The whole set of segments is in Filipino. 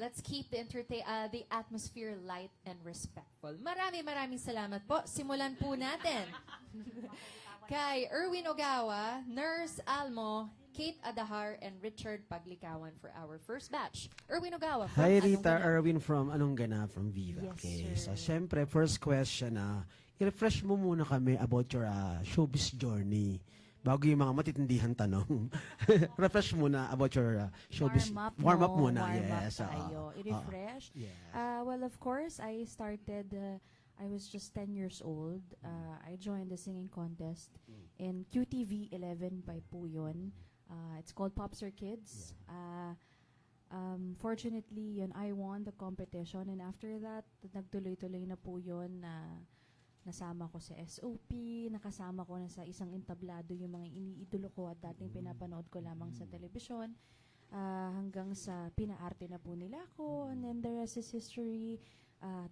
Let's keep the atmosphere light and respectful. Maraming salamat po. Simulan po natin. Kay Erwin Ogawa, Nurse Almo, Kate Adahar, and Richard Paglikawan for our first batch. Erwin Ogawa from Hi Anong Rita, Ganap? Erwin from Anong Ganap from Viva. Yes, Okay, sir. so syempre, first question, i-refresh mo muna kami about your showbiz journey. Bago yung mga matitindihan tanong. Refresh muna about your showbiz. Warm up muna, yes. Tayo. I-refresh. Yes. Well, of course, I started, I was just 10 years old. I joined the singing contest in QTV 11 by po yun. It's called Popstar Kids. Fortunately, yun, I won the competition, and after that, nagtuloy-tuloy na po yun. Nasama ko sa SOP, nakasama ko na sa isang entablado yung mga iniidolo ko at dating pinapanood ko lamang sa telebisyon, hanggang sa pinaarte na po nila ako, and then the rest is history.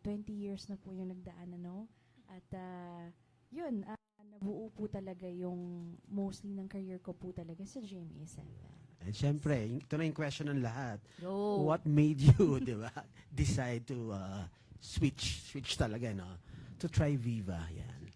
20 years na po yung nagdaan, ano? At yun, nabuo po talaga yung mostly ng career ko po talaga sa GMA7. And syempre, ito na yung question ng lahat. Go. What made you, di ba, decide to switch talaga, no? To try Viva, yan.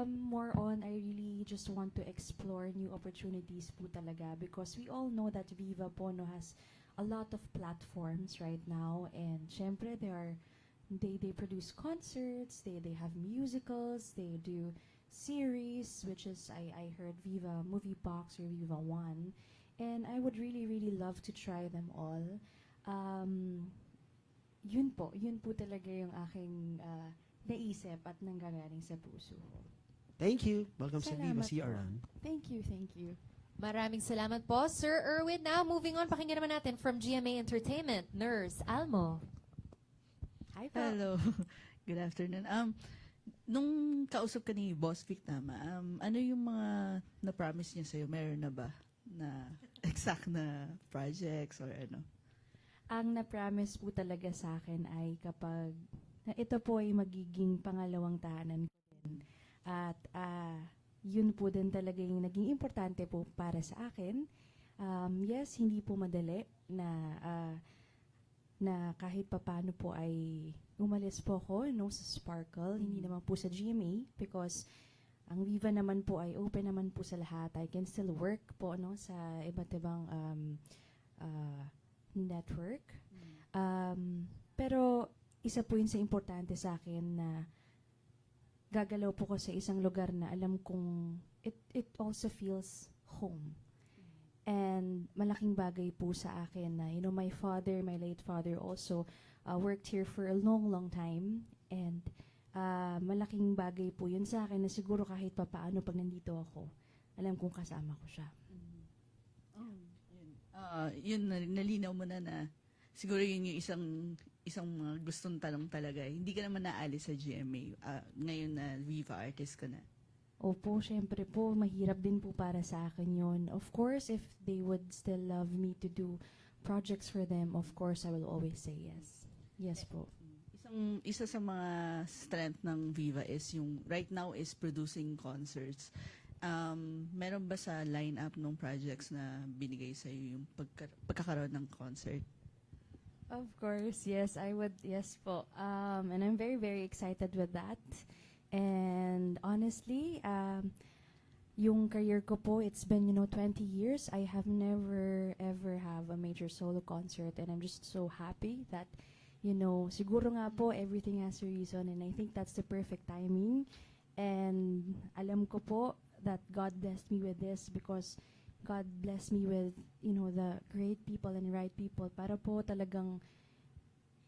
More on, I really just want to explore new opportunities po talaga, because we all know that Viva po no, has a lot of platforms right now, and syempre they produce concerts, they have musicals, they do series, which is I heard Viva Movie Box or Viva One, and I would really love to try them all. Yun po talaga yung aking naisip at nanggagaling sa puso ko. Thank you. Welcome sa Viva. Salamat See you po. around. Thank you. Maraming salamat po, Sir Erwin. Now, moving on, pakinggan naman natin from GMA Entertainment, Nurse Almo. Hi po. Hello. Good afternoon. Nung kausap ka ni Boss Vic tama, ano yung mga na-promise niya sa'yo? Meron na ba na exact na projects or ano? Ang na-promise po talaga sa akin ay kapag na ito po ay magiging pangalawang tahanan ko din. At yun po din talaga yung naging importante po para sa akin. Yes, hindi po madali na kahit papano po ay umalis po ako, no, sa Sparkle, hindi naman po sa GMA, because ang Viva naman po ay open naman po sa lahat. I can still work po, no, sa iba't ibang network. Pero isa po yun sa importante sa akin na gagalaw po ko sa isang lugar na alam kong it also feels home. And malaking bagay po sa akin na, you know, my late father also worked here for a long time. And malaking bagay po yun sa akin na siguro kahit papaano pag nandito ako, alam kong kasama ko siya. Yun, nalinaw mo na siguro yun yung isang mga gustong tanong talaga. Hindi ka naman naalis sa GMA. Ngayon na Viva artist ka na. Opo, syempre po, mahirap din po para sa akin yun. Of course, if they would still love me to do projects for them, of course, I will always say yes. Yes po. Isa sa mga strength ng Viva is yung right now is producing concerts. Meron ba sa lineup ng projects na binigay sa iyo yung pagkakaroon ng concert? Of course, yes, I would, yes po. And I'm very excited with that. And honestly, yung career ko po, it's been, 20 years. I have never ever have a major solo concert, and I'm just so happy that, siguro nga po, everything has a reason, and I think that's the perfect timing. And alam ko po that God blessed me with this, because God bless me with, the great people and right people para po talagang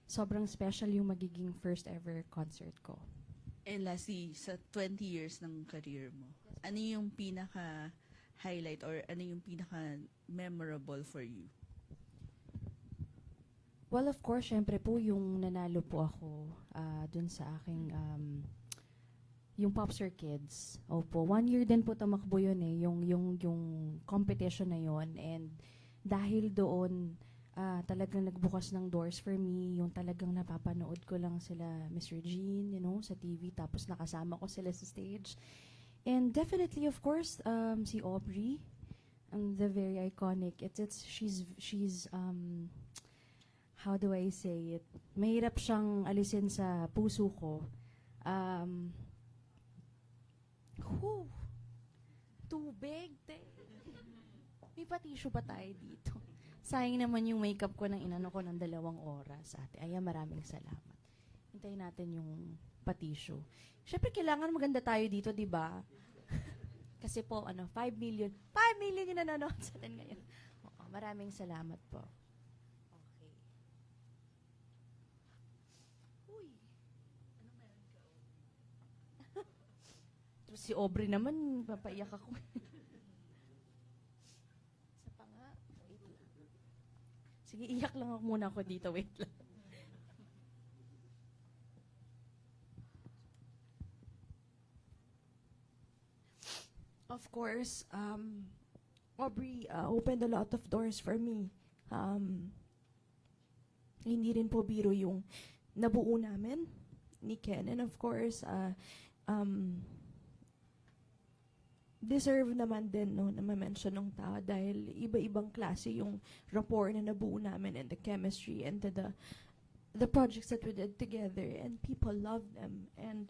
sobrang special yung magiging first ever concert ko. And lastly, sa 20 years ng career mo, ano yung pinaka-highlight or ano yung pinaka-memorable for you? Well, of course, syempre po yung nanalo po ako dun sa aking yung Popstar Kids. Opo, 1 year din po tumakbo yun eh, yung competition na yun. And dahil doon, talagang nagbukas ng doors for me, yung talagang napapanood ko lang sila, Miss Regine, sa TV, tapos nakasama ko sila sa stage. And definitely, of course, si Aubrey, the very iconic. She's how do I say it? Mahirap siyang alisin sa puso ko. Whew, tubig. May patisyo pa tayo dito. Sayang naman yung makeup ko ng inano ko ng 2 oras, ate. Ayan, maraming salamat. Hintayin natin yung patisyo. Siyempre, kailangan maganda tayo dito, di ba? Kasi po, 5 million. 5 million yung nanonood sa atin ngayon. Oo, maraming salamat po. Okay. Uy. Ano meron ka? Tapos si Aubrey naman, papaiyak ako. Isa pa nga. Wait lang. Sige, iyak lang ako muna ako dito. Wait lang. Of course, Aubrey opened a lot of doors for me. Hindi rin po biro yung nabuo namin ni Ken. And of course, deserve naman din no, na ma-mention ng tao dahil iba-ibang klase yung rapport na nabuo namin and the chemistry and the projects that we did together. And people love them. And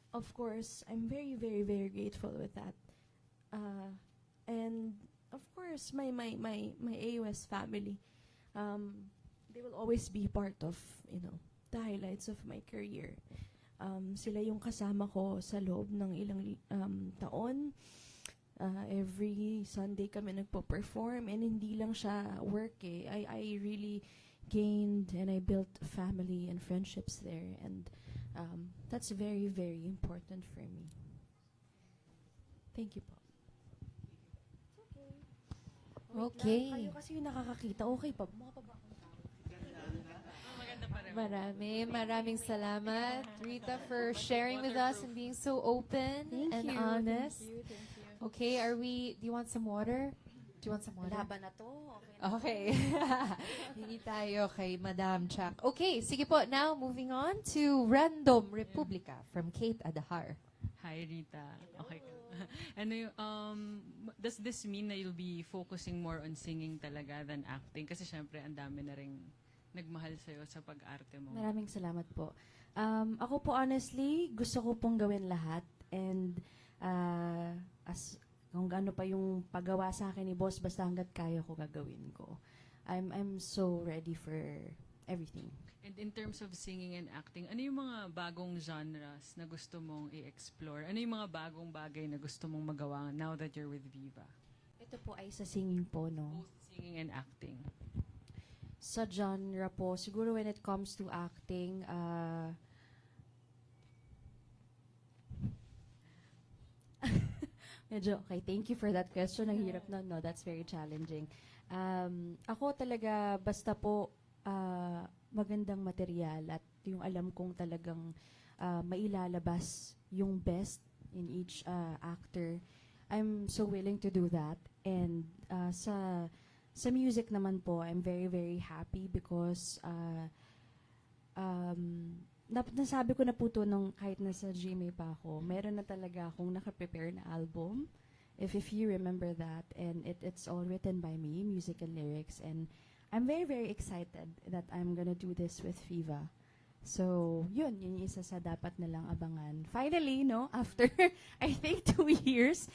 of course, I'm very, very, very grateful with that. And of course, my AOS family, they will always be part of, the highlights of my career. Sila yung kasama ko sa loob ng ilang taon. Every Sunday kami nagpo-perform and hindi lang siya work eh. I really gained and I built family and friendships there, and that's very, very important for me. Thank you po. Okay. Kayo kasi yung nakakakita. Okay pa. Mga pa ba akong tao? Maraming salamat, Rita, for sharing with us and being so open and honest. Thank you. Okay, do you want some water? Do you want some water? Laban na to. Okay. Hindi tayo kay Madam Chuck. Okay, sige po. Now, moving on to Random Republica from Kate Adahar. Hi, Rita. Okay. Ano yung, does this mean na you'll be focusing more on singing talaga than acting? Kasi syempre, ang dami na rin nagmahal sa'yo sa pag-arte mo. Maraming salamat po. Ako po honestly, gusto ko pong gawin lahat. And as kung ano pa yung paggawa sa akin ni boss, basta hanggat kaya ko gagawin ko. I'm so ready for everything. And in terms of singing and acting, ano yung mga bagong genres na gusto mong i-explore? Ano yung mga bagong bagay na gusto mong magawa now that you're with Viva? Ito po ay sa singing po, no? Both singing and acting. Sa genre po, siguro when it comes to acting, medyo, okay, thank you for that question. Ang hirap na, no? That's very challenging. Ako talaga, basta po, magandang material at yung alam kong talagang mailalabas yung best in each actor. I'm so willing to do that. And sa music naman po, I'm very, very happy because nasabi ko na po to nung kahit nasa GMA pa ako, meron na talaga akong nakaprepare na album. If you remember that, and it's all written by me, music and lyrics, and I'm very, very excited that I'm gonna do this with Viva. So, yun yung isa sa dapat nilang abangan. Finally, no, after, I think 2 years,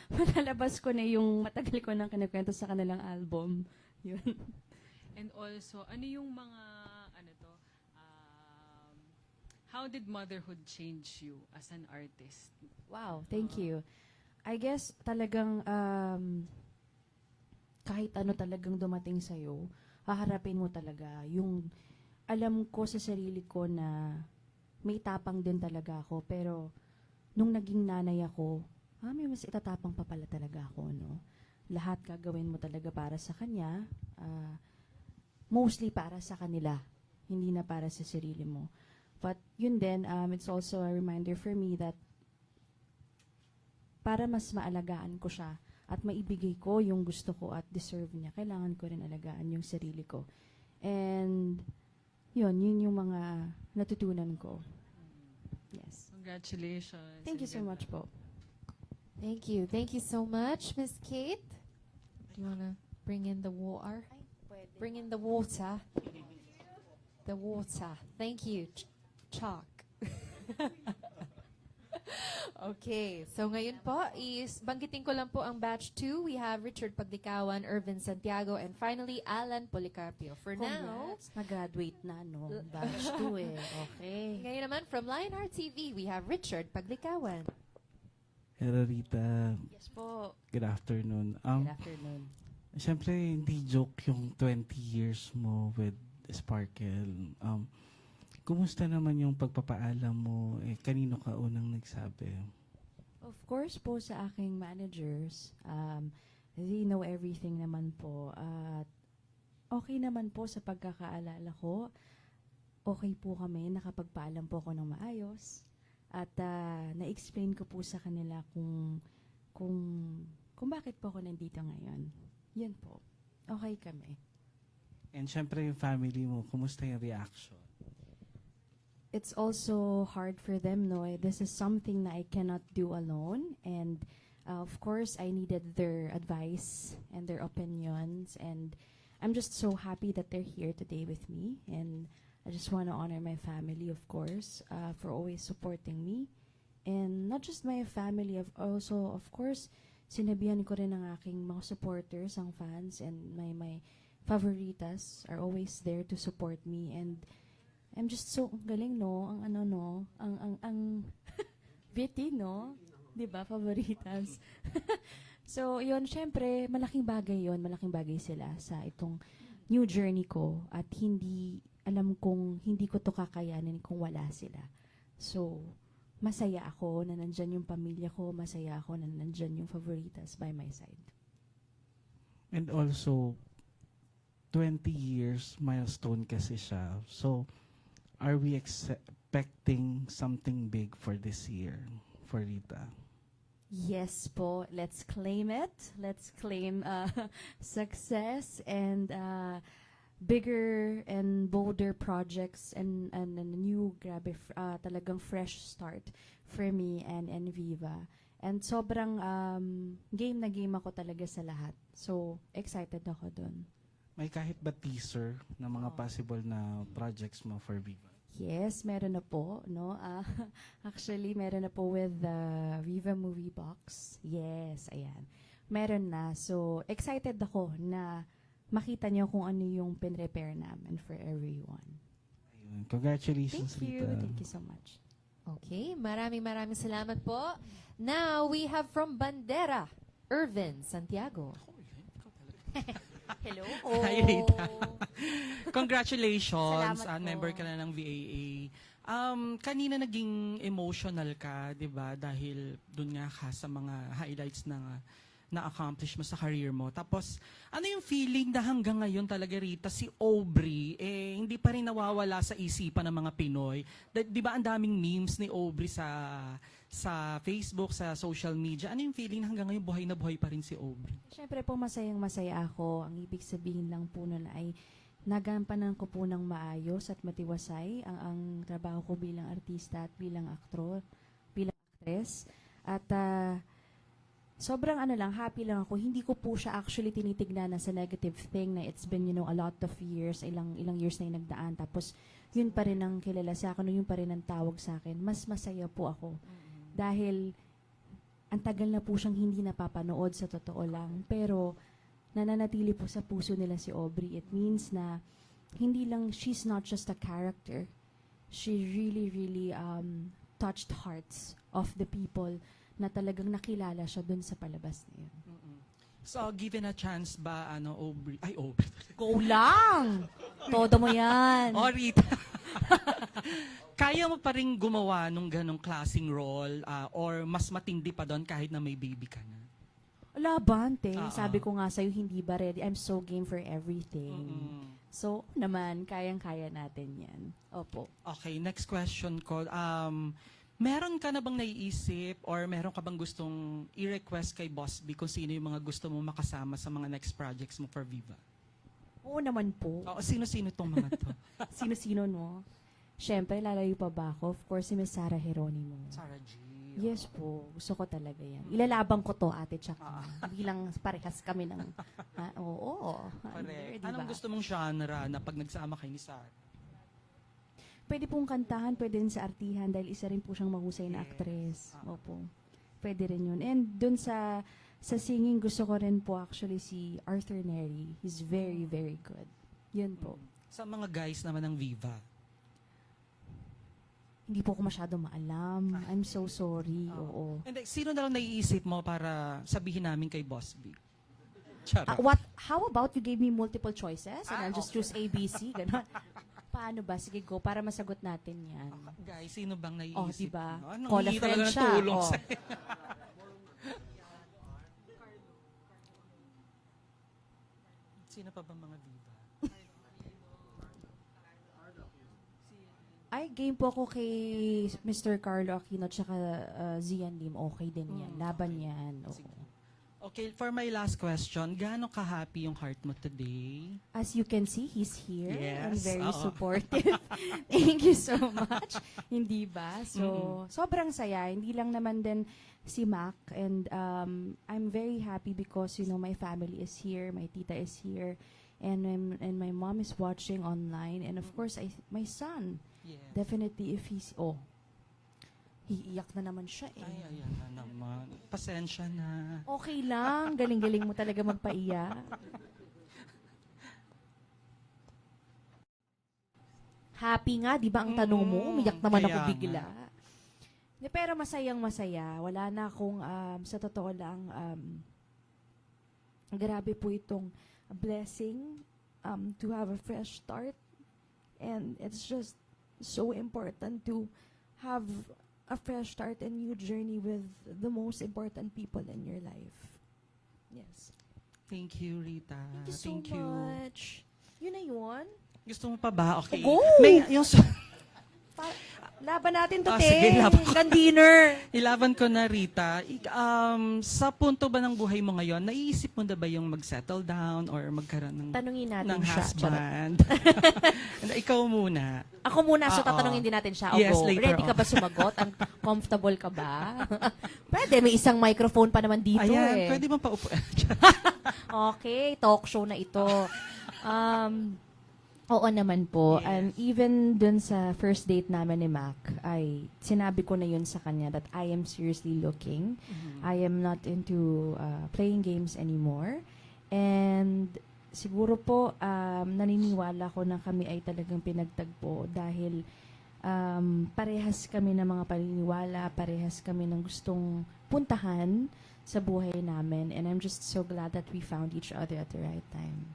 malalabas ko na yung matagal ko nang kinikwento sa kanilang album. Yun. And also, ano yung mga, how did motherhood change you as an artist? Wow, thank you. I guess talagang kahit ano talagang dumating sa'yo, haharapin mo talaga. Yung alam ko sa sarili ko na may tapang din talaga ako. Pero nung naging nanay ako, may mas itatapang pa pala talaga ako, no? Lahat gagawin mo talaga para sa kanya. Mostly para sa kanila. Hindi na para sa sarili mo. But yun din, it's also a reminder for me that para mas maalagaan ko siya at maibigay ko yung gusto ko at deserve niya, kailangan ko rin alagaan yung sarili ko. And yun yung mga natutunan ko. Yes. Congratulations. Thank you so much po. Thank you. Thank you so much, Miss Kate. Do you want to bring in the water? Ay, pwede. Bring in the water. The water. Thank you, Chalk. Okay, so ngayon po is, banggitin ko lang po ang batch 2. We have Richard Paglikawan, Irvin Santiago, and finally, Alan Policarpio. For now, Congrats. Nag-graduate na, no? Batch 2 eh. Okay. ngayon naman from Lionheart TV, we have Richard Paglikawan. Hello, Rita. Yes po. Good afternoon. Good afternoon. Siyempre, hindi joke yung 20 years mo with Sparkle. Kumusta naman yung pagpapaalam mo? Kanino ka unang nagsabi? Of course po sa aking managers, they know everything naman po. At okay naman po sa pagkakaalala ko. Okay po kami, nakapagpaalam po ako ng maayos. At na-explain ko po sa kanila kung bakit po ako nandito ngayon. Yan po. Okay kami. And siyempre yung family mo, kumusta yung reaction? It's also hard for them, no? This is something that I cannot do alone. And of course, I needed their advice and their opinions. And I'm just so happy that they're here today with me. And I just want to honor my family, of course, for always supporting me. And not just my family, also, of course, sinabihan ko rin ang aking mga supporters, ang fans, and my favoritas are always there to support me. And I'm just so galing, no? Ang witty, no? 'Di ba, favoritas? So, yun, syempre, malaking bagay yun. Malaking bagay sila sa itong new journey ko. At alam kong hindi ko to kakayanin kung wala sila. So, masaya ako na nandyan yung pamilya ko. Masaya ako na nandyan yung favoritas by my side. And also, 20 years milestone kasi siya. So, are we expecting something big for this year, for Rita? Yes po, let's claim it. Let's claim success and bigger and bolder projects and a new, talagang fresh start for me and Viva. And sobrang game na game ako talaga sa lahat. So, excited ako dun. May kahit ba teaser ng mga possible na projects mo for Viva? Yes, meron na po, no? Actually, meron na po with the Viva Movie Box. Yes, ayan. Meron na. So, excited ako na makita niyo kung ano yung pinrepare namin for everyone. Ayun. Congratulations, Thank you. Rita. Thank you so much. Okay, maraming salamat po. Now, we have from Bandera, Irvin Santiago. Hello. Hi, Rita. Congratulations. Salamat po. Member ka na ng VAA. Kanina naging emotional ka, 'di ba? Dahil doon nga ka sa mga highlights na accomplish mo sa career mo. Tapos, ano yung feeling na hanggang ngayon talaga, Rita, si Aubrey, hindi pa rin nawawala sa isipan ng mga Pinoy? Di ba ang daming memes ni Aubrey sa Facebook, sa social media? Ano yung feeling na hanggang ngayon buhay na buhay pa rin si Aubrey? Siyempre po, masayang-masaya ako. Ang ibig sabihin lang po nun ay nagampanan ko po ng maayos at matiwasay ang trabaho ko bilang artista at bilang actress. At sobrang happy lang ako. Hindi ko po siya actually tinitignan na sa negative thing na it's been, a lot of years, ilang years na yung nagdaan. Tapos, yun pa rin ang kilala sa akin, yun pa rin ang tawag sa akin. Mas masaya po ako. Dahil, ang tagal na po siyang hindi napapanood sa totoo lang. Pero, nananatili po sa puso nila si Aubrey. It means na, she's not just a character. She really, really touched hearts of the people na talagang nakilala siya dun sa palabas na yun. So, given a chance ba, Aubrey? Ay, Aubrey. Go lang! Todo mo yan! Oh, Rita. Kaya mo pa rin gumawa nung ganong klaseng role or mas matindi pa doon kahit na may baby ka na? Labante. Sabi ko nga sa'yo, hindi ba ready? I'm so game for everything. So, naman, kayang-kaya natin yan. Opo. Okay, next question ko. Meron ka na bang naiisip or meron ka bang gustong i-request kay Boss B kung sino yung mga gusto mo makasama sa mga next projects mo for Viva? Oo naman po. Sino-sino tong mga to? Sino-sino, no? Siyempre, lalayo pa ba ako? Of course, si Miss Sarah Geronimo. Sarah G. Yes po. Gusto ko talaga yan. Ilalabang ko to, ate, tsaka. Bilang parehas kami ng... Oo. Correct. Diba? Anong gusto mong genre na pag nagsama kayo ni Sarah? Pwede pong kantahan, pwede rin sa artihan dahil isa rin po siyang mahusay na actress. Opo. Pwede rin yun. And dun sa singing, gusto ko rin po actually si Arthur Neri. He's very, very good. Yun po. Sa mga guys naman ng Viva. Hindi po ako masyado maalam. I'm so sorry. Oo. And sino na lang naiisip mo para sabihin namin kay Boss B? Charot. How about you gave me multiple choices and I'll just choose A, B, C? Ganon. Paano ba? Sige, go. Para masagot natin yan. Guys, sino bang naiisip Oh, diba? mo? Ano, Call a hingi friend talaga ng siya. tulong Oh. sa'yo. Sino pa ba mga Viva? Ay, game po ako kay Mr. Carlo Aquino at saka Zian Lim. Okay din yan. Laban yan. Oo. Sige. Okay, for my last question, gaano ka-happy yung heart mo today? As you can see, he's here and Yes, very oo. supportive. Thank you so much. Hindi ba? So, sobrang saya. Hindi lang naman din si Mac. And I'm very happy because, you know, my family is here, my tita is here, and my mom is watching online. And of course, my son. Yes. Definitely, if he's, iiyak na naman siya eh. Ay, ayan na naman. Pasensya na. Okay lang. Galing-galing mo talaga magpaiyak. Happy nga, di ba ang tanong mo? Umiyak naman ako kaya bigla. Di, pero masayang masaya. Wala na akong, sa totoo lang, grabe po itong blessing to have a fresh start. And it's just so important to have a fresh start and new journey with the most important people in your life. Yes. Thank you, Rita. Thank you so much. Yun na yun. Gusto mo pa ba? Okay. Go! May, yung, Laban natin to, sige, laban ko. Hanggang dinner. ilaban ko na, Rita. Sa punto ba ng buhay mo ngayon, naiisip mo na ba yung mag-settle down or magkaroon ng, Tanungin natin ng siya. Charot. husband? Ikaw muna. Ako muna, so Oo. tatanungin din natin siya. O Yes, go. later Ready ka on. ba sumagot? Comfortable ka ba? Pwede, may isang microphone pa naman dito Ayan, eh. pwede bang paupo? Okay, talk show na ito. Oo naman po. Yes. And even dun sa first date namin ni Mac, ay sinabi ko na yun sa kanya that I am seriously looking. I am not into playing games anymore. And siguro po, naniniwala ko na kami ay talagang pinagtagpo dahil parehas kami ng mga paniniwala, parehas kami ng gustong puntahan sa buhay namin. And I'm just so glad that we found each other at the right time.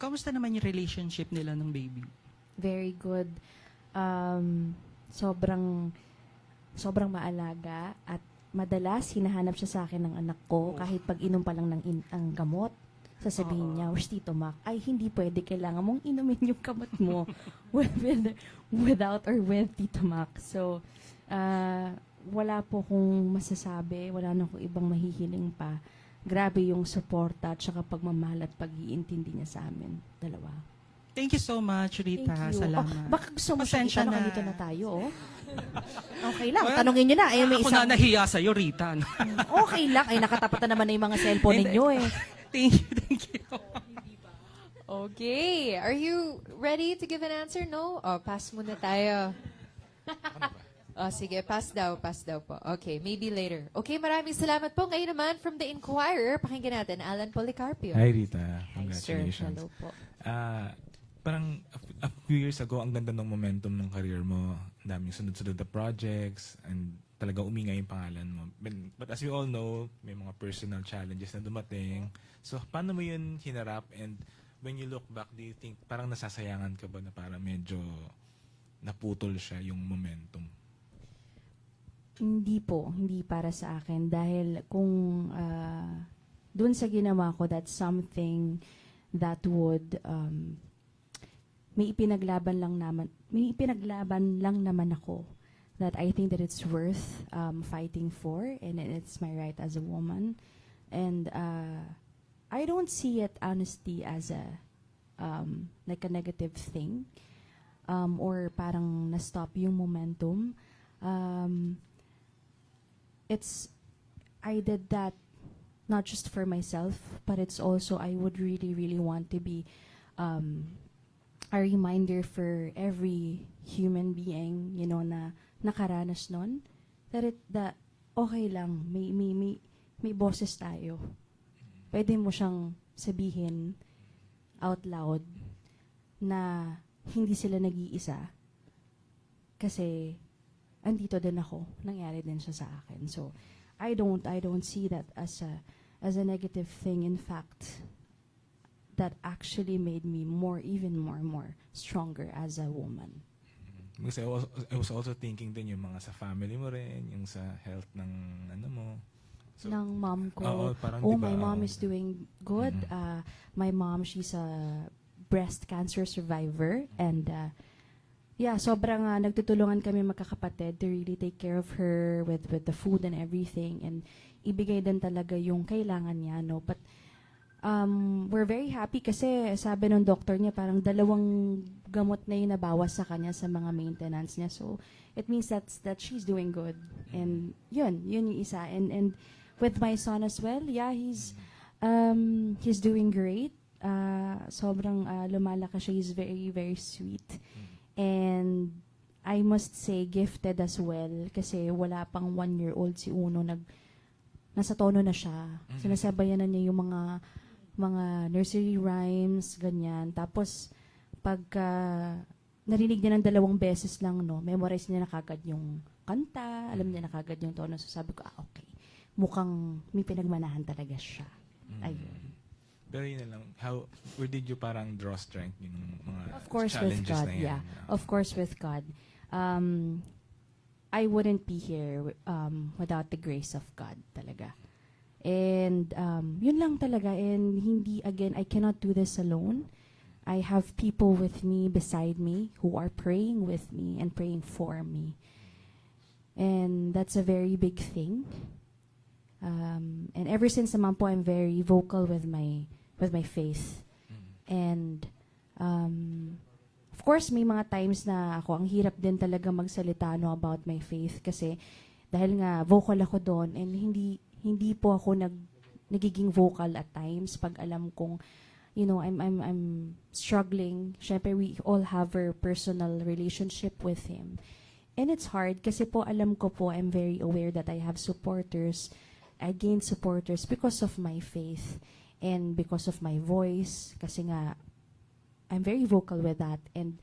Kamusta naman yung relationship nila ng baby? Very good. Sobrang maalaga at madalas hinahanap siya sa akin ng anak ko kahit pag inom pa lang ng ang gamot. Sasabihin niya, "Where's Tito Mac?" Ay, hindi pwede. Kailangan mong inumin yung gamot mo without or with Tito Mac. So, wala po kong masasabi. Wala na akong ibang mahihiling pa. Grabe yung suporta at saka pagmamahal at pag-iintindi niya sa amin. Dalawa. Thank you so much, Rita. Thank you. Salamat. Baka gusto mo siya Pasensya itanong, na. dito na tayo, oh. Okay lang, Well, tanongin nyo na. Ay, may Ako isang, na nahiya sa'yo, Rita. okay lang. Ay, nakatapat na naman na yung mga cellphone Hindi. ninyo, eh. Thank you. Okay. Are you ready to give an answer? No? Pass muna tayo. Sige, pass daw po. Okay, maybe later. Okay, maraming salamat po. Ngayon naman, from The Inquirer, pakinggan natin, Alan Policarpio. Hi Rita, Hi, sir. congratulations. Hello po. Parang a few years ago, ang ganda ng momentum ng career mo. Ang daming sunod-sunod na projects and talagang umingay yung pangalan mo. But as we all know, may mga personal challenges na dumating. So, paano mo yun hinarap? And when you look back, do you think parang nasasayangan ka ba na parang medyo naputol siya yung momentum? Hindi po. Hindi para sa akin. Dahil kung dun sa ginawa ko, that's something that would may ipinaglaban lang naman ako that I think that it's worth fighting for, and it's my right as a woman. And I don't see it honestly as a like a negative thing or parang na-stop yung momentum. I did that not just for myself, but it's also I would really, really want to be a reminder for every human being, you know, na nakaranas nun, that okay lang, may boses tayo. Pwede mo siyang sabihin out loud na hindi sila nag-iisa. Kasi andito din ako, nangyari din siya sa akin. So I don't see that as a negative thing. In fact, that actually made me even more stronger as a woman. Kasi I was also thinking din yung mga sa family mo rin, yung sa health ng ano mo. So, ng mom ko. Oo, parang Oh, diba, my mom is doing good. My mom, she's a breast cancer survivor. And yeah, sobrang nagtutulungan kami magkakapatid to really take care of her with the food and everything. And ibigay din talaga yung kailangan niya, no? But we're very happy kasi sabi ng doctor niya parang 2 gamot na yung nabawas sa kanya sa mga maintenance niya. So it means that she's doing good. And yun yung isa. And with my son as well, yeah, he's doing great. Sobrang lumalaki siya. He's very, very sweet. And I must say, gifted as well. Kasi wala pang 1-year-old si Uno. Nasa tono na siya. Sinasabayan na niya yung mga nursery rhymes, ganyan. Tapos, pagka narinig niya ng 2 beses lang, no, memorize niya na kagad yung kanta, alam niya na kagad yung tono. So sabi ko, okay, mukhang may pinagmanahan talaga siya. Ayun. Pero yun na lang, where did you parang draw strength yung mga Of course with challenges God, na yan? yeah. Of course with God. I wouldn't be here without the grace of God talaga. And yun lang talaga. And hindi, again, I cannot do this alone. I have people with me, beside me, who are praying with me and praying for me. And that's a very big thing. And ever since naman po, I'm very vocal with my faith. And of course, may mga times na ako, ang hirap din talaga magsalita about my faith kasi dahil nga vocal ako doon and hindi po ako nagiging vocal at times pag alam kong, you know, I'm struggling. Syempre, we all have our personal relationship with Him. And it's hard kasi po alam ko po, I'm very aware that I have supporters. I gained supporters because of my faith and because of my voice. Kasi nga, I'm very vocal with that. And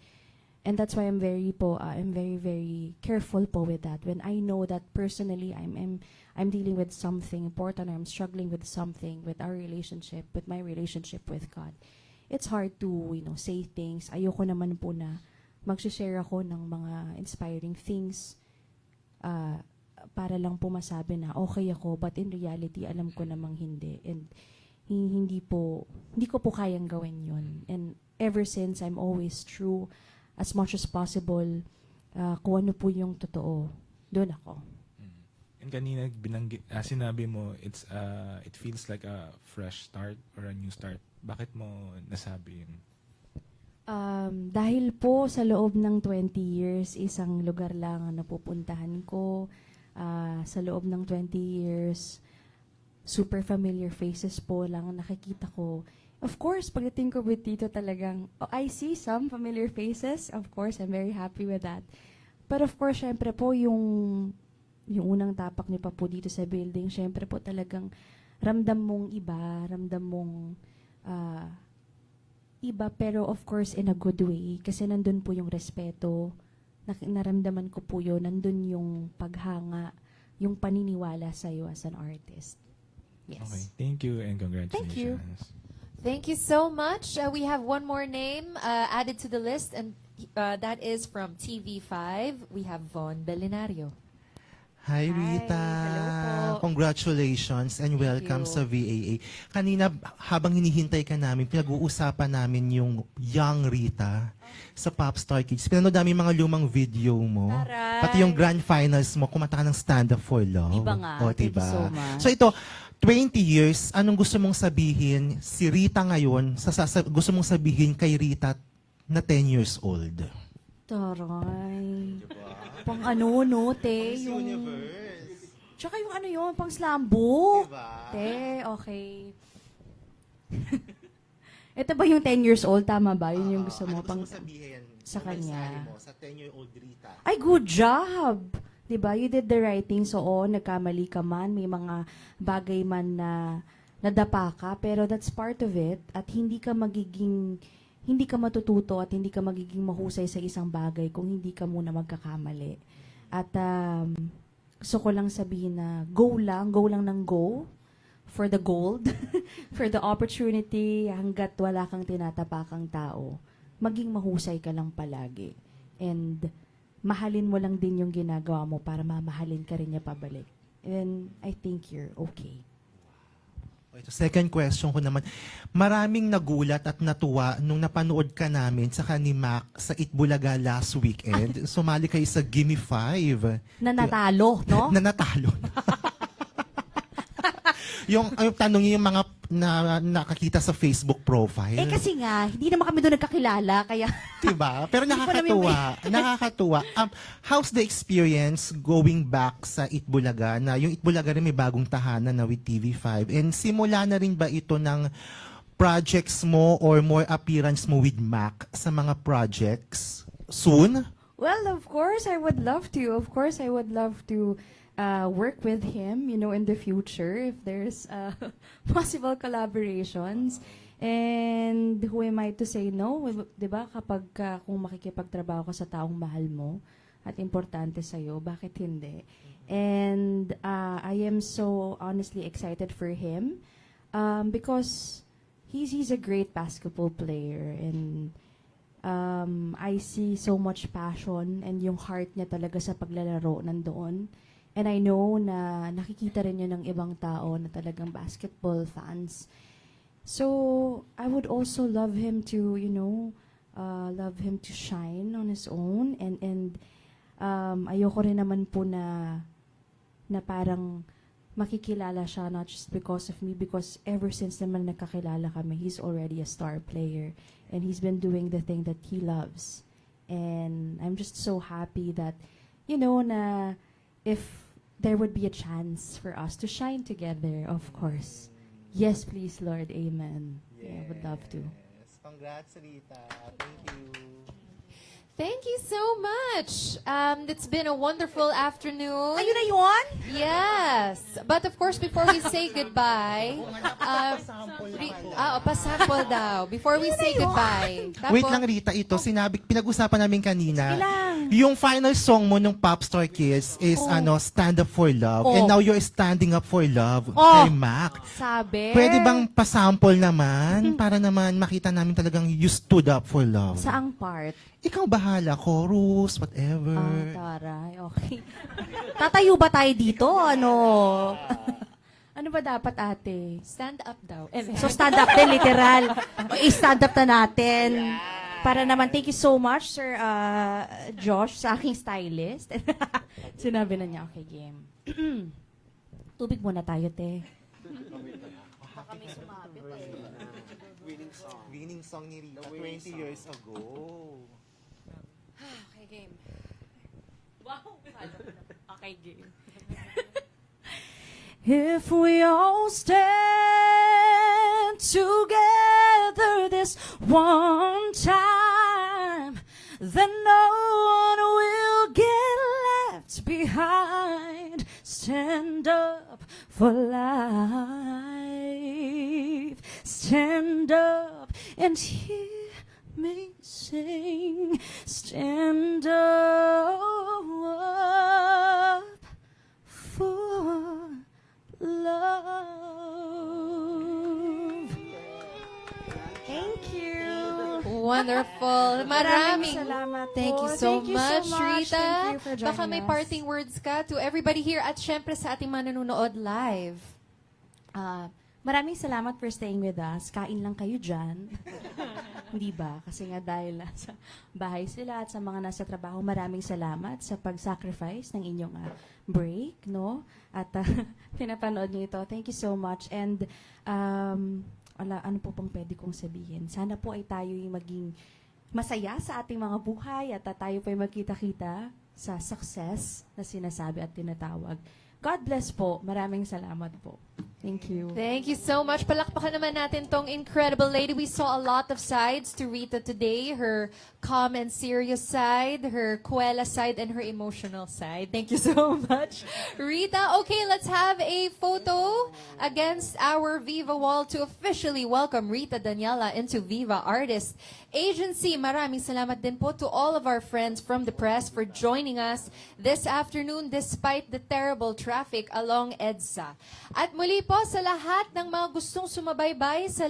that's why I'm very very careful po with that. When I know that personally I'm dealing with something important, or I'm struggling with something with our relationship, with my relationship with God. It's hard to, you know, say things. Ayoko naman po na mag-share ako ng mga inspiring things para lang po masabi na okay ako, but in reality alam ko namang hindi. And hindi ko po kayang gawin yun. And ever since, I'm always true as much as possible. Kung ano po yung totoo, doon ako. And kanina sinabi mo, it feels like a fresh start or a new start. Bakit mo nasabi yun? Dahil po sa loob ng 20 years, isang lugar lang ang napupuntahan ko. Sa loob ng 20 years, super familiar faces po lang ang nakikita ko. Of course, pagdating ko with dito talagang, I see some familiar faces. Of course, I'm very happy with that. But of course, syempre po, yung unang tapak niyo pa po dito sa building, syempre po talagang ramdam mong iba, iba, pero of course in a good way. Kasi nandun po yung respeto, naramdaman ko po yun, nandun yung paghanga, yung paniniwala sa'yo as an artist. Yes. Okay, thank you and congratulations. Thank you. Thank you so much. We have one more name added to the list, and that is from TV5. We have Von Belinario. Hi, Rita. Hello po. Congratulations and welcome you. sa VAA. Kanina, habang hinihintay ka namin, pinag-uusapan namin yung young Rita sa Popstar Kids. Pinanood namin mga lumang video mo. Taray. Pati yung grand finals mo, kumanta ka ng Stand Up for Love. Iba nga. O, Thank you diba? so much. So ito, 20 years, anong gusto mong sabihin si Rita ngayon, gusto mong sabihin kay Rita na 10 years old? Taray. Pang ano, no, te? Yung Tsaka yung ano yun, pang slambo. Diba? Te, okay. Ito ba yung 10 years old? Tama ba? Yun yung gusto mo? Ano gusto mo sabihin sa ng mensahe kanya? mo sa 10-year-old Rita? Ay, good job! 'Di ba? You did the right thing. So, nagkamali ka man. May mga bagay man na nadapa ka. Pero that's part of it. At hindi ka matututo at hindi ka magiging mahusay sa isang bagay kung hindi ka muna magkakamali. At gusto ko lang sabihin na go lang ng go for the gold, for the opportunity, hanggat wala kang tinatapakang tao. Maging mahusay ka lang palagi. And mahalin mo lang din yung ginagawa mo para mamahalin ka rin niya pabalik. And I think you're okay. Ito, second question ko naman. Maraming nagulat at natuwa nung napanood ka namin sa ni Mac sa Itbulaga last weekend. Sumali kayo sa Gimme 5. Na natalo, no? Na natalo. yung tanong niyo yung mga nakakita sa Facebook profile. Eh kasi nga, hindi naman kami doon nagkakilala, kaya... Diba? Pero Hindi pa namin nakakatuwa. How's the experience going back sa Itbulaga na yung Itbulaga rin may bagong tahanan na with TV5? And simula na rin ba ito ng projects mo or more appearance mo with Mac sa mga projects soon? Well, of course, I would love to. Of course, I would love to work with him, in the future if there's possible collaborations. And who am I to say no? 'Di ba? Kapag kung makikipagtrabaho ka sa taong mahal mo at importante sa iyo, bakit hindi? And I am so honestly excited for him because he's a great basketball player, and I see so much passion and yung heart niya talaga sa paglalaro nandoon. And I know na nakikita rin yun ng ibang tao na talagang basketball fans. So, I would also love him to, love him to shine on his own. And ayoko rin naman po na parang makikilala siya not just because of me, because ever since naman nagkakilala kami, he's already a star player. And he's been doing the thing that he loves. And I'm just so happy that, na if there would be a chance for us to shine together, of course. Yes, please, Lord. Amen. Yeah, I would love to. Congrats, Rita. Thank you. Thank you so much. It's been a wonderful afternoon. Ayun na yun? Yes. But of course, before we say goodbye, pasample daw. Before we say goodbye. Wait lang, Rita, ito, pinag-usapan namin kanina. Ilang? Yung final song mo nung Popstar Kids is Stand Up for Love. Oh. And now you're standing up for love Oh. kay Mac. Sabi. Pwede bang pasample naman para naman makita namin talagang you stood up for love? Saang part? Ikaw bahala, chorus, whatever. Taray. Okay. Tatayo ba tayo dito? Ano? Ano ba dapat, ate? Stand up daw. So, stand up din, literal. I-stand up na natin. Para naman, thank you so much, Sir Josh, sa aking stylist. Sinabi na niya, okay, game. Tubig muna tayo, te. Baka may sumabit Winning song ni Rita 20 years ago. Okay, game. Wow! Okay, game. If we all stand together this one time, then no one will get left behind. Stand up for life. Stand up and hear me sing. Stand up for love. Thank you. Wonderful. Maraming salamat po. Thank you so Thank you so much, much. Rita. Thank you for joining Baka may us. parting words ka to everybody here at syempre sa ating manunood live. Maraming salamat for staying with us. Kain lang kayo dyan. Hindi ba? Kasi nga dahil sa bahay sila at sa mga nasa trabaho, maraming salamat sa pag-sacrifice ng inyong break, no? At pinapanood niyo ito. Thank you so much. And ano po pang pwede kong sabihin? Sana po ay tayo yung maging masaya sa ating mga buhay at tayo po ay magkita-kita sa success na sinasabi at tinatawag. God bless po. Maraming salamat po. Thank you. Thank you so much. Palakpakan naman natin tong incredible lady. We saw a lot of sides to Rita today. Her calm and serious side, her kuwela side, and her emotional side. Thank you so much, Rita. Okay, let's have a photo against our Viva wall to officially welcome Rita Daniela into Viva Artist Agency. Maraming salamat din po to all of our friends from the press for joining us this afternoon despite the terrible traffic along EDSA. At muli po sa lahat ng mga gustong sumabaybay sa